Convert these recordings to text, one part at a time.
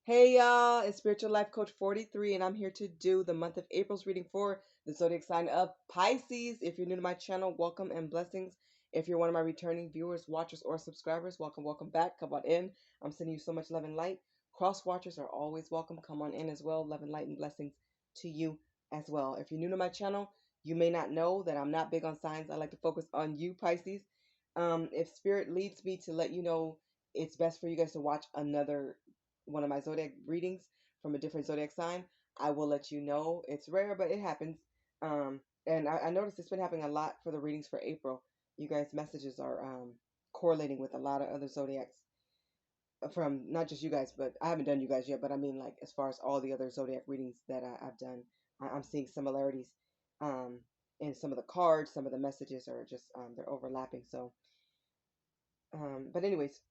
Hey y'all, it's Spiritual Life Coach 43, and I'm here to do the month of April's reading for the zodiac sign of Pisces. If you're new to my channel, welcome and blessings. If you're one of my returning viewers, watchers, or subscribers, welcome back. Come on in. I'm sending you so much love and light. Cross watchers are always welcome. Come on in as well. Love and light and blessings to you as well. If you're new to my channel, you may not know that I'm not big on signs. I like to focus on you, Pisces. If Spirit leads me to let you know it's best for you guys to watch another one of my zodiac readings from a different zodiac sign, I will let you know. It's rare, but it happens. And I noticed it's been happening a lot for the readings for April. You guys' messages are correlating with a lot of other zodiacs from not just you guys, but I haven't done you guys yet. But I mean, like as far as all the other zodiac readings that I've done, I'm seeing similarities um, in some of the cards. Some of the messages are just they're overlapping. So, but anyways,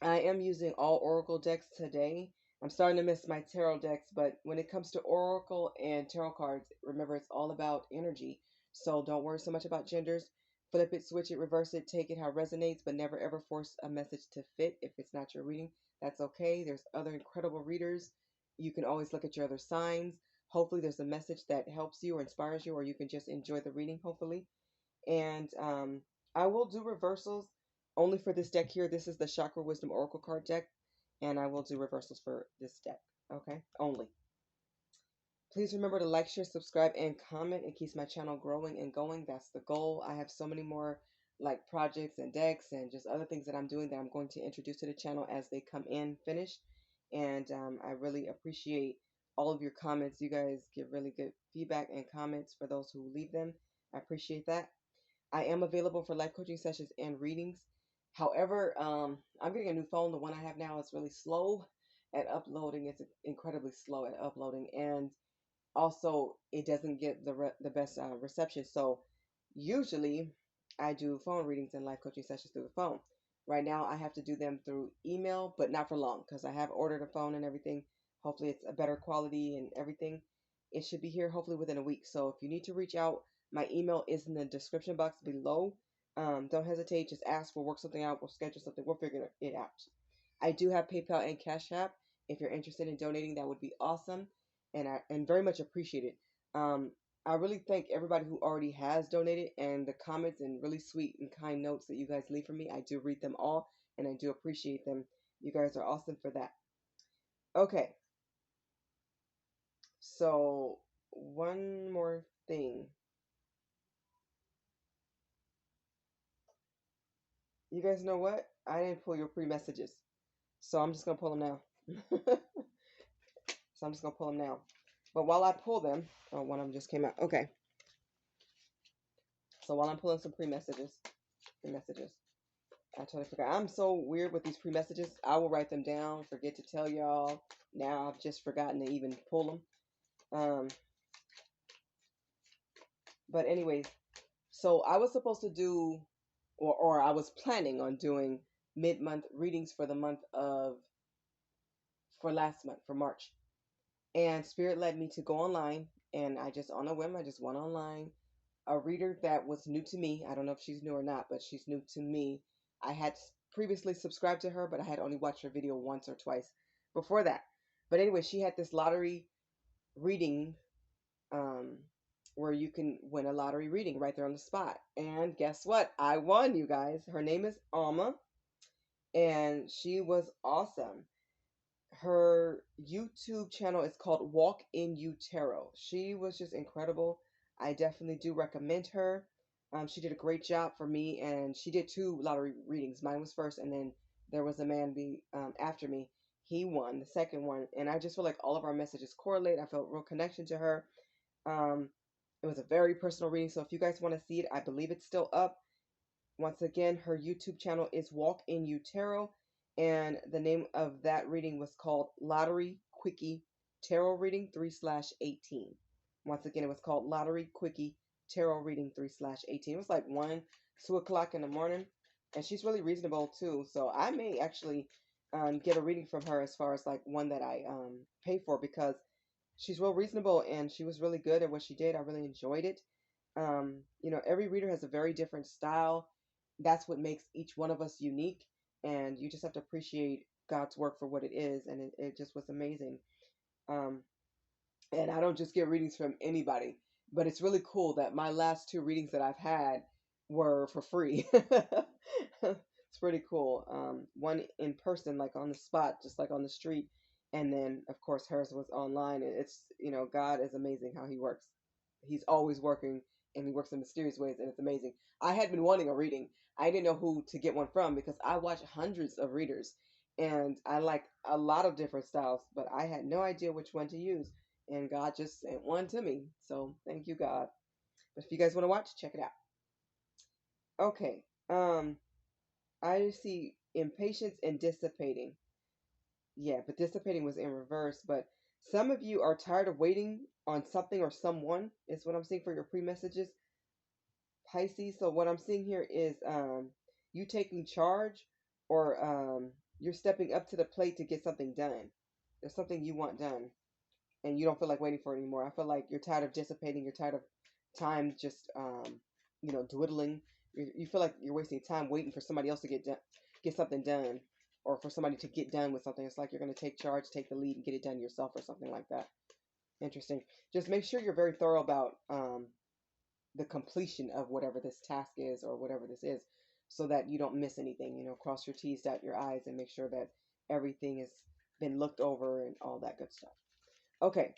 I am using all Oracle decks today. I'm starting to miss my tarot decks, but when it comes to Oracle and tarot cards, remember it's all about energy. So don't worry so much about genders. Flip it, switch it, reverse it, take it how it resonates, but never ever force a message to fit if it's not your reading. That's okay. There's other incredible readers. You can always look at your other signs. Hopefully, there's a message that helps you or inspires you, or you can just enjoy the reading, hopefully. And I will do reversals only for this deck here. This is the Chakra Wisdom Oracle card deck, and I will do reversals for this deck. Okay, only. Please remember to like, share, subscribe, and comment. It keeps my channel growing and going. That's the goal. I have so many more like projects and decks and just other things that I'm doing that I'm going to introduce to the channel as they come in finished. And I really appreciate all of your comments. You guys give really good feedback and comments for those who leave them. I appreciate that. I am available for life coaching sessions and readings. However, I'm getting a new phone. The one I have now is really slow at uploading. It's incredibly slow at uploading, and also it doesn't get the best reception. So usually I do phone readings and life coaching sessions through the phone. Right now I have to do them through email, but not for long because I have ordered a phone and everything. Hopefully it's a better quality and everything. It should be here hopefully within a week. So if you need to reach out, my email is in the description box below. Don't hesitate. Just ask. We'll work something out. We'll schedule something. We'll figure it out. I do have PayPal and Cash App. If you're interested in donating, that would be awesome, and I very much appreciate it. Um, I really thank everybody who already has donated, and the comments and really sweet and kind notes that you guys leave for me. I do read them all, and I do appreciate them. You guys are awesome for that. Okay, so one more thing. You guys know what? I didn't pull your pre-messages, so I'm just gonna pull them now. So I'm just gonna pull them now. But while I pull them, oh, one of them just came out. Okay. So while I'm pulling some pre-messages, I totally forgot. I'm so weird with these pre-messages. I will write them down, forget to tell y'all. Now I've just forgotten to even pull them. But anyways, so I was supposed to do, or I was planning on doing mid-month readings for the month of, for last month, for March. And Spirit led me to go online, and I just, on a whim, I just went online. A reader that was new to me. I don't know if she's new or not, but she's new to me. I had previously subscribed to her, but I had only watched her video once or twice before that. But anyway, she had this lottery reading um, where you can win a lottery reading right there on the spot. And guess what? I won, you guys. Her name is Alma, and she was awesome. Her YouTube channel is called Walk in You Tarot. She was just incredible. I definitely do recommend her. She did a great job for me, and she did 2 lottery readings. Mine was first, and then there was a man after me. He won the second one, and I just feel like all of our messages correlate. I felt real connection to her. Um, it was a very personal reading, so if you guys want to see it, I believe it's still up. Once again, her YouTube channel is Walk in You Tarot, and the name of that reading was called Lottery Quickie Tarot Reading 3/18. Once again, it was called Lottery Quickie Tarot Reading 3/18. It was like 1, 2 o'clock in the morning, and she's really reasonable too. So I may actually get a reading from her as far as like one that I pay for, because she's real reasonable and she was really good at what she did. I really enjoyed it. You know, every reader has a very different style. That's what makes each one of us unique, and you just have to appreciate God's work for what it is, and it just was amazing. Um, and I don't just get readings from anybody, but it's really cool that my last two readings that I've had were for free. It's pretty cool. One in person, like on the spot, just like on the street, and then of course hers was online. And it's, God is amazing how He works. He's always working, and He works in mysterious ways, and it's amazing. I had been wanting a reading. I didn't know who to get one from because I watch hundreds of readers, and I like a lot of different styles, but I had no idea which one to use, and God just sent one to me. So thank you, God. But if you guys want to watch, check it out. Okay. I see impatience and dissipating. Yeah, but dissipating was in reverse. But some of you are tired of waiting on something or someone, is what I'm seeing for your pre-messages, Pisces. So what I'm seeing here is you taking charge, or you're stepping up to the plate to get something done. There's something you want done, and you don't feel like waiting for it anymore. I feel like you're tired of dissipating. You're tired of time just, dwindling. You feel like you're wasting time waiting for somebody else to get something done, or for somebody to get done with something. It's like you're going to take charge, take the lead, and get it done yourself, or something like that. Interesting. Just make sure you're very thorough about the completion of whatever this task is, or whatever this is, so that you don't miss anything. Cross your T's, dot your I's, and make sure that everything has been looked over and all that good stuff. Okay,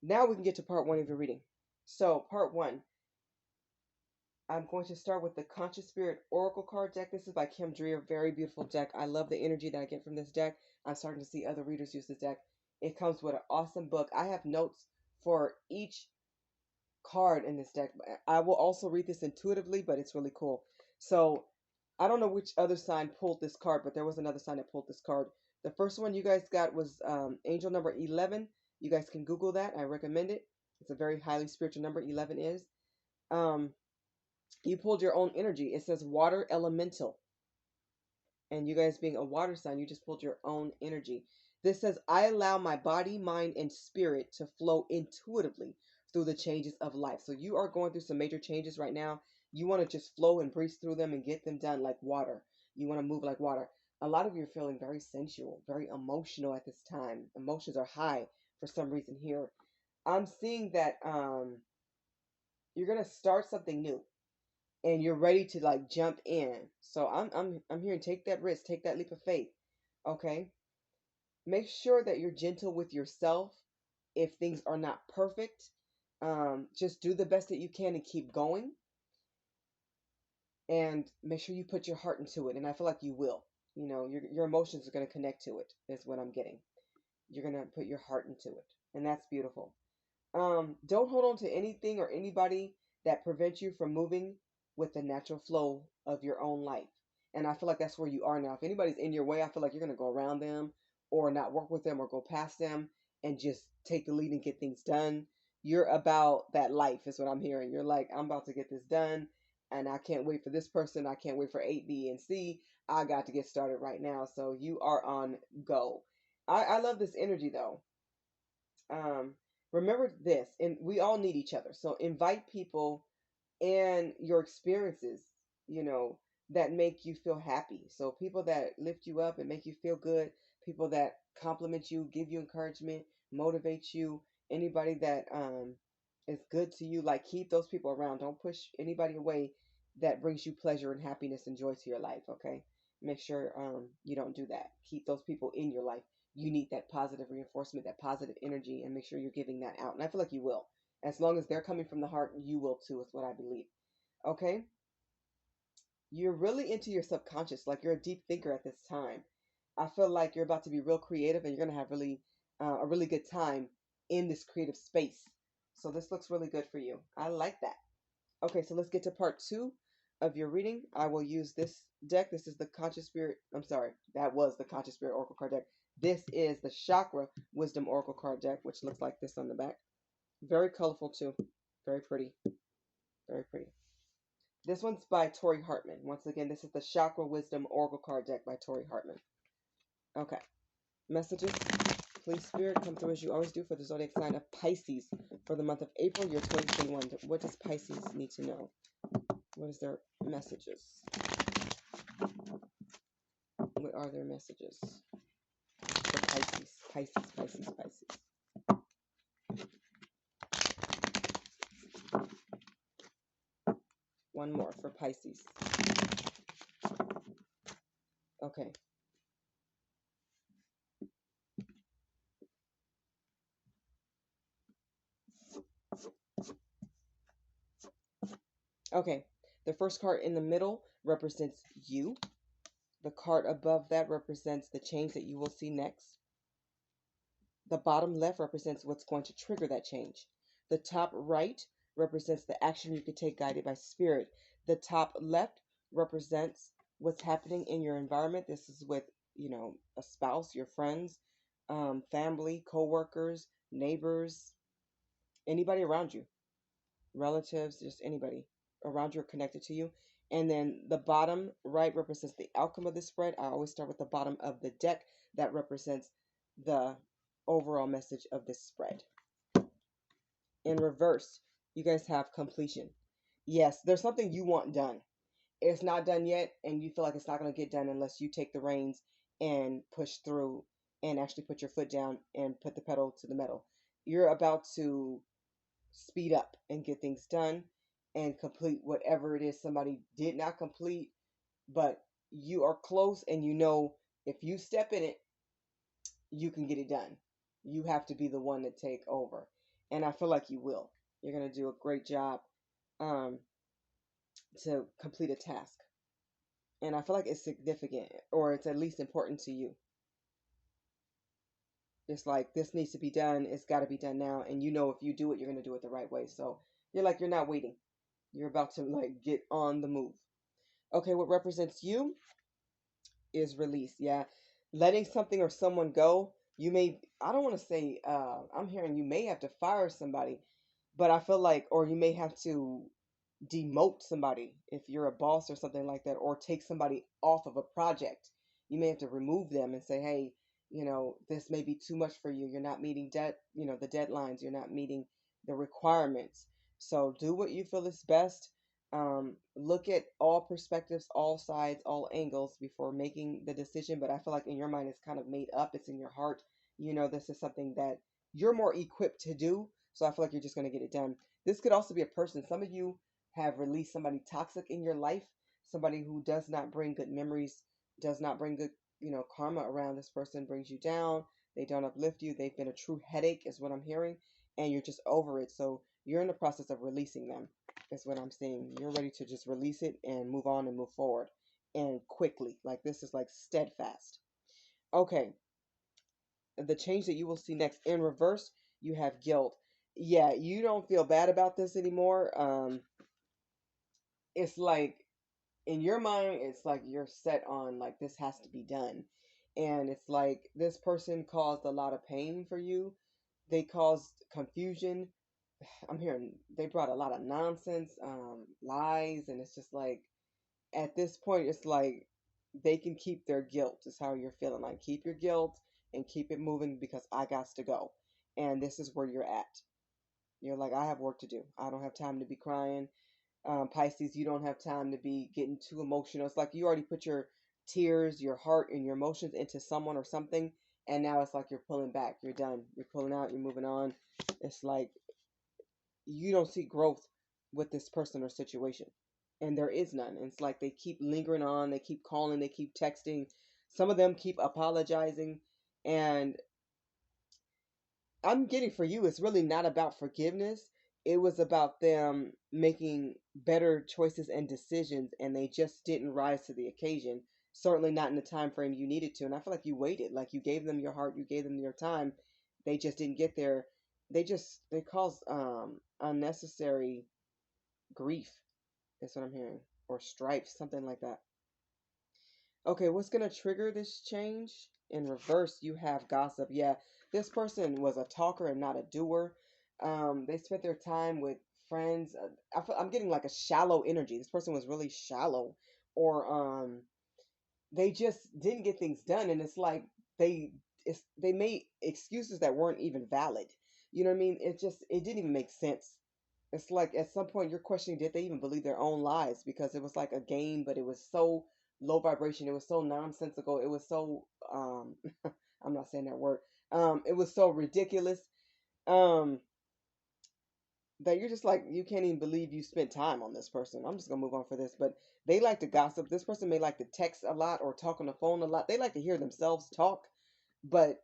now we can get to part one of your reading. So part one, I'm going to start with the Conscious Spirit Oracle card deck. This is by Kim Dreer. Very beautiful deck. I love the energy that I get from this deck. I'm starting to see other readers use this deck. It comes with an awesome book. I have notes for each card in this deck. I will also read this intuitively, but it's really cool. So I don't know which other sign pulled this card, but there was another sign that pulled this card. The first one you guys got was angel number 11. You guys can Google that. I recommend it. It's a very highly spiritual number. 11 is. You pulled your own energy. It says water elemental. And you guys being a water sign, you just pulled your own energy. This says, I allow my body, mind, and spirit to flow intuitively through the changes of life. So you are going through some major changes right now. You want to just flow and breeze through them and get them done like water. You want to move like water. A lot of you are feeling very sensual, very emotional at this time. Emotions are high for some reason here. I'm seeing that you're going to start something new, and you're ready to like jump in. So I'm hearing, take that risk, take that leap of faith. Okay? Make sure that you're gentle with yourself if things are not perfect. Just do the best that you can and keep going. And make sure you put your heart into it. And I feel like you will. Your emotions are going to connect to it, is what I'm getting. You're going to put your heart into it. And that's beautiful. Don't hold on to anything or anybody that prevents you from moving with the natural flow of your own life. And I feel like that's where you are now. If anybody's in your way, I feel like you're going to go around them, or not work with them, or go past them, and just take the lead and get things done. You're about that life, is what I'm hearing. You're like, I'm about to get this done, and I can't wait for this person. I can't wait for A, B, and C. I got to get started right now. So you are on go. I love this energy, though. Remember this, and we all need each other. So invite people and your experiences, that make you feel happy. So people that lift you up and make you feel good, people that compliment you, give you encouragement, motivate you, anybody that is good to you, like keep those people around. Don't push anybody away that brings you pleasure and happiness and joy to your life, okay? Make sure you don't do that. Keep those people in your life. You need that positive reinforcement, that positive energy, and make sure you're giving that out. And I feel like you will. As long as they're coming from the heart, you will too, is what I believe. Okay? You're really into your subconscious, like you're a deep thinker at this time. I feel like you're about to be real creative, and you're going to have a really good time in this creative space. So this looks really good for you. I like that. Okay, so let's get to part two of your reading. I will use this deck. This is the Conscious Spirit. I'm sorry, that was the Conscious Spirit Oracle card deck. This is the Chakra Wisdom Oracle card deck, which looks like this on the back. Very colorful too. Very pretty. Very pretty. This one's by Tori Hartman. Once again, this is the Chakra Wisdom Oracle card deck by Tori Hartman. Okay. Messages. Please, Spirit, come through as you always do for the zodiac sign of Pisces for the month of April, year 2021. What does Pisces need to know? What is their messages? What are their messages for Pisces? Pisces, Pisces, Pisces. One more for Pisces. Okay. Okay. The first card in the middle represents you. The card above that represents the change that you will see next. The bottom left represents what's going to trigger that change. The top right represents the action you could take guided by spirit. The top left represents what's happening in your environment. This is with, a spouse, your friends, family, co-workers, neighbors, anybody around you, relatives, just anybody around you or connected to you. And then the bottom right represents the outcome of the spread. I always start with the bottom of the deck. That represents the overall message of this spread. In reverse, you guys have completion. Yes, there's something you want done. It's not done yet, and you feel like it's not going to get done unless you take the reins and push through and actually put your foot down and put the pedal to the metal. You're about to speed up and get things done and complete whatever it is somebody did not complete, but you are close, and if you step in it, you can get it done. You have to be the one to take over. And I feel like you will. You're going to do a great job to complete a task. And I feel like it's significant, or it's at least important to you. It's like, this needs to be done. It's got to be done now. And if you do it, you're going to do it the right way. So you're not waiting. You're about to get on the move. Okay, what represents you is release. Yeah. Letting something or someone go. I don't want to say, I'm hearing you may have to fire somebody, but I feel like, or you may have to demote somebody if you're a boss or something like that, or take somebody off of a project. You may have to remove them and say, hey, this may be too much for you. You're not meeting the deadlines. You're not meeting the requirements. So do what you feel is best. Look at all perspectives, all sides, all angles before making the decision. But I feel like in your mind, it's kind of made up. It's in your heart. This is something that you're more equipped to do. So I feel like you're just going to get it done. This could also be a person. Some of you have released somebody toxic in your life, somebody who does not bring good memories, does not bring good, karma around. This person brings you down. They don't uplift you. They've been a true headache, is what I'm hearing, and you're just over it. So you're in the process of releasing them, is what I'm seeing. You're ready to just release it and move on and move forward, and quickly. Like, this is like steadfast. Okay. The change that you will see next in reverse, you have guilt. Yeah, you don't feel bad about this anymore. It's like, in your mind, it's like you're set on, like, this has to be done. And it's like, this person caused a lot of pain for you. They caused confusion. I'm hearing they brought a lot of nonsense, lies, and it's just like, at this point, it's like they can keep their guilt, is how you're feeling. Like, keep your guilt and keep it moving, because I got to go. And this is where you're at. You're like, I have work to do. I don't have time to be crying. Pisces, you don't have time to be getting too emotional. It's like you already put your tears, your heart, and your emotions into someone or something, and now it's like you're pulling back. You're done. You're pulling out. You're moving on. It's like you don't see growth with this person or situation, and there is none. And it's like they keep lingering on. They keep calling. They keep texting. Some of them keep apologizing, and I'm getting, for you, it's really not about forgiveness. It was about them making better choices and decisions, and they just didn't rise to the occasion. Certainly not in the time frame you needed to. And I feel like you waited, like you gave them your heart, you gave them your time. They just didn't get there. They caused unnecessary grief. That's what I'm hearing, or strife, something like that. Okay, what's going to trigger this change? In reverse, you have gossip. Yeah, this person was a talker and not a doer. They spent their time with friends. I'm getting like a shallow energy. This person was really shallow, or they just didn't get things done, and it's like they made excuses that weren't even valid. You know what I mean? It didn't even make sense. It's like, at some point you're questioning, did they even believe their own lies? Because it was like a game, but it was so low vibration. It was so nonsensical. It was so I'm not saying that word. It was so ridiculous. Um, that you're just like, you can't even believe you spent time on this person. I'm just gonna move on for this, but they like to gossip. This person may like to text a lot or talk on the phone a lot. They like to hear themselves talk, but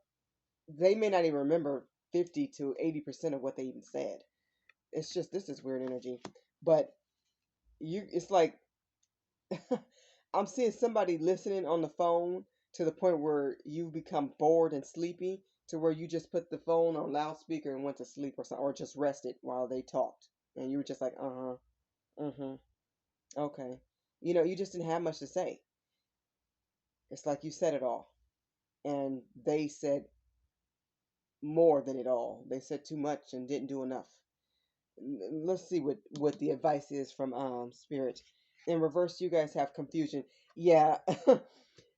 they may not even remember 50 to 80% of what they even said. It's just, this is weird energy. But it's like I'm seeing somebody listening on the phone to the point where you become bored and sleepy, to where you just put the phone on loudspeaker and went to sleep or something, or just rested while they talked, and you were just like, uh-huh, mm-hmm, okay. You just didn't have much to say. It's like you said it all, and they said more than it all. They said too much and didn't do enough. Let's see what the advice is from Spirit. In reverse, you guys have confusion. Yeah.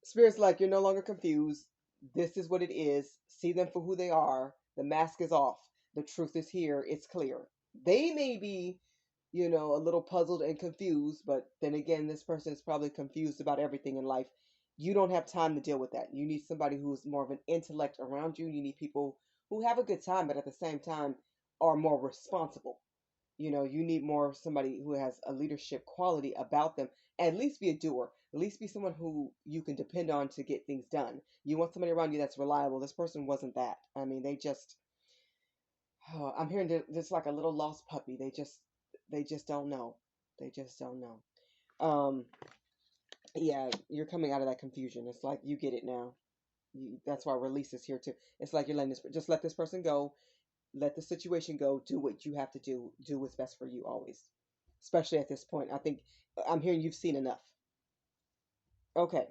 Spirit's like, you're no longer confused. This is what it is. See them for who they are. The mask is off. The truth is here. It's clear. They may be, a little puzzled and confused, but then again, this person is probably confused about everything in life. You don't have time to deal with that. You need somebody who's more of an intellect around you. You need people who have a good time, but at the same time are more responsible. You need more somebody who has a leadership quality about them. At least be a doer. At least be someone who you can depend on to get things done. You want somebody around you that's reliable. This person wasn't that. I mean, they just, I'm hearing just like a little lost puppy. They just don't know. They just don't know. Um, yeah, you're coming out of that confusion. It's like you get it now. That's why release is here too. It's like you're letting this, just let this person go. Let the situation go. Do what you have to do. Do what's best for you always. Especially at this point. I think I'm hearing you've seen enough. Okay.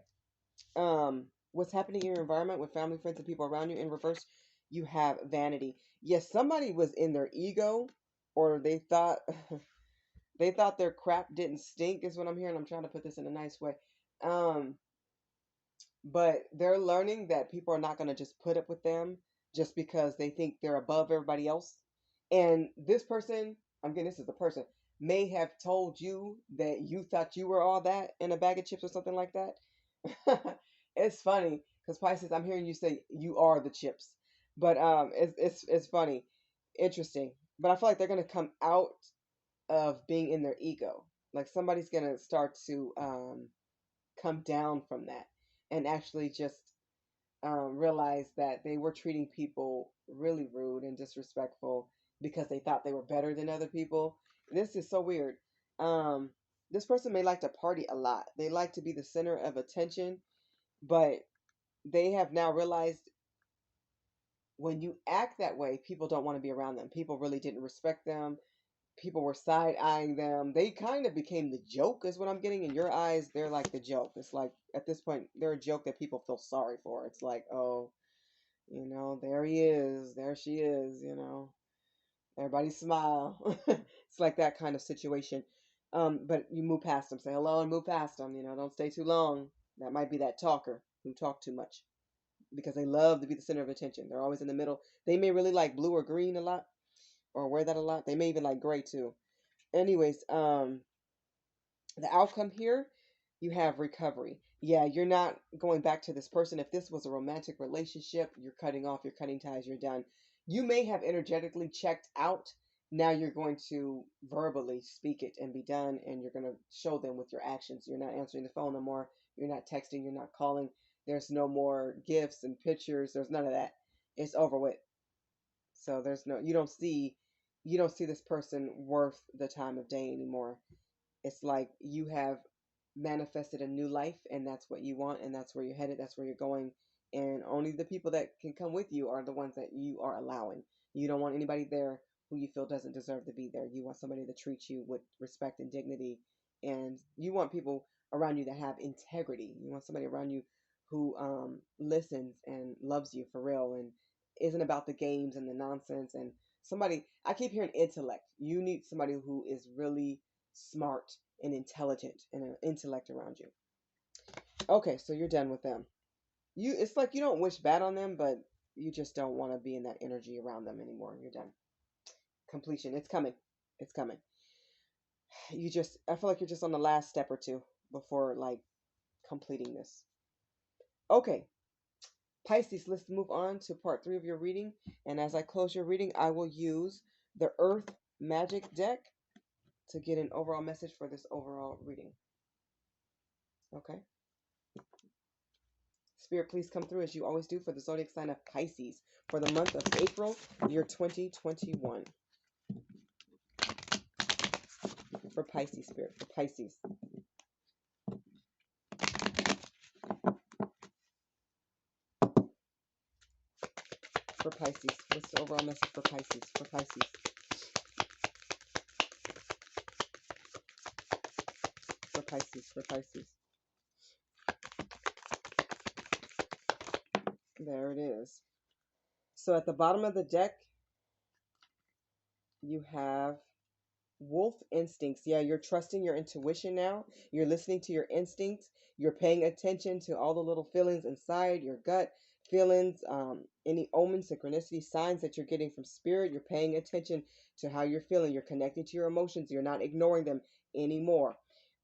What's happening in your environment with family, friends, and people around you? In reverse, you have vanity. Yes, somebody was in their ego, or they thought they thought their crap didn't stink, is what I'm hearing. I'm trying to put this in a nice way. Um, but they're learning that people are not going to just put up with them just because they think they're above everybody else. And this person, I'm getting this is the person, may have told you that you thought you were all that in a bag of chips or something like that. It's funny because Pisces, I'm hearing you say you are the chips, but it's funny, interesting. But I feel like they're gonna come out of being in their ego. Like somebody's gonna start to come down from that and actually just realize that they were treating people really rude and disrespectful because they thought they were better than other people. This is so weird. Um, this person may like to party a lot. They like to be the center of attention, but they have now realized when you act that way, people don't want to be around them. People really didn't respect them. People were side eyeing them. They kind of became the joke, is what I'm getting. In your eyes, they're like the joke. It's like at this point, they're a joke that people feel sorry for. It's like, oh, there he is, there she is, everybody smile. It's like that kind of situation. But you move past them, say hello and move past them, don't stay too long. That might be that talker who talk too much because they love to be the center of attention. They're always in the middle. They may really like blue or green a lot or wear that a lot. They may even like gray too. Anyways, the outcome here, you have recovery. Yeah, you're not going back to this person. If this was a romantic relationship, you're cutting off, you're cutting ties, you're done. You may have energetically checked out. Now you're going to verbally speak it and be done, and you're going to show them with your actions. You're not answering the phone no more. You're not texting. You're not calling. There's no more gifts and pictures. There's none of that. It's over with. So you don't see this person worth the time of day anymore. It's like you have manifested a new life, and that's what you want, and that's where you're headed, that's where you're going. And only the people that can come with you are the ones that you are allowing. You don't want anybody there who you feel doesn't deserve to be there. You want somebody to treat you with respect and dignity. And you want people around you that have integrity. You want somebody around you who listens and loves you for real and isn't about the games and the nonsense. And somebody, I keep hearing intellect. You need somebody who is really smart and intelligent and an intellect around you. Okay, so you're done with them. It's like you don't wish bad on them, but you just don't want to be in that energy around them anymore. You're done. Completion. It's coming. It's coming. I feel like you're just on the last step or two before like completing this. Okay, Pisces, let's move on to part 3 of your reading. And as I close your reading, I will use the Earth Magic deck to get an overall message for this overall reading. Okay? Spirit, please come through as you always do for the zodiac sign of Pisces for the month of April, year 2021. For Pisces, Spirit, for Pisces. For Pisces. What's the overall message for Pisces? For Pisces. For Pisces. For Pisces. There it is. So at the bottom of the deck, you have wolf instincts. Yeah, you're trusting your intuition now. You're listening to your instincts. You're paying attention to all the little feelings inside your gut, feelings, any omen, synchronicity, signs that you're getting from spirit. You're paying attention to how you're feeling. You're connecting to your emotions. You're not ignoring them anymore.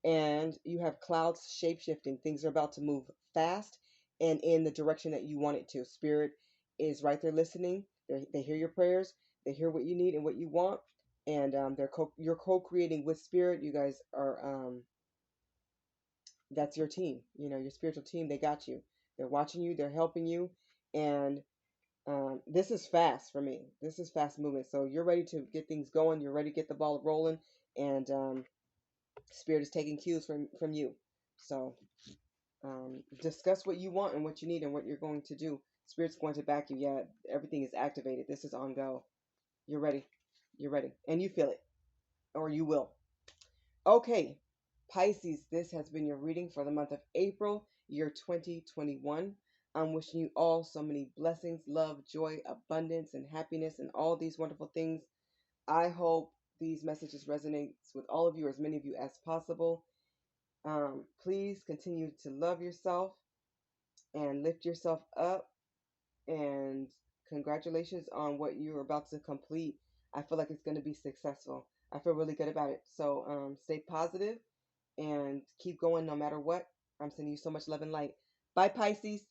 And you have clouds shape-shifting. Things are about to move fast and in the direction that you want it to. Spirit is right there listening. They hear your prayers. They hear what you need and what you want, and you're co-creating with spirit. You guys are that's your team, your spiritual team. They got you. They're watching you. They're helping you, and this is fast for me. This is fast movement. So you're ready to get things going. You're ready to get the ball rolling, and spirit is taking cues from you. So discuss what you want and what you need and what you're going to do. Spirit's going to back you. Yeah, everything is activated. This is on go. You're ready. You're ready, and you feel it, or you will. Okay, Pisces, this has been your reading for the month of April, year 2021. I'm wishing you all so many blessings, love, joy, abundance, and happiness, and all these wonderful things. I hope these messages resonate with all of you, as many of you as possible. Please continue to love yourself and lift yourself up. And congratulations on what you're about to complete. I feel like it's going to be successful. I feel really good about it. So stay positive and keep going no matter what. I'm sending you so much love and light. Bye, Pisces.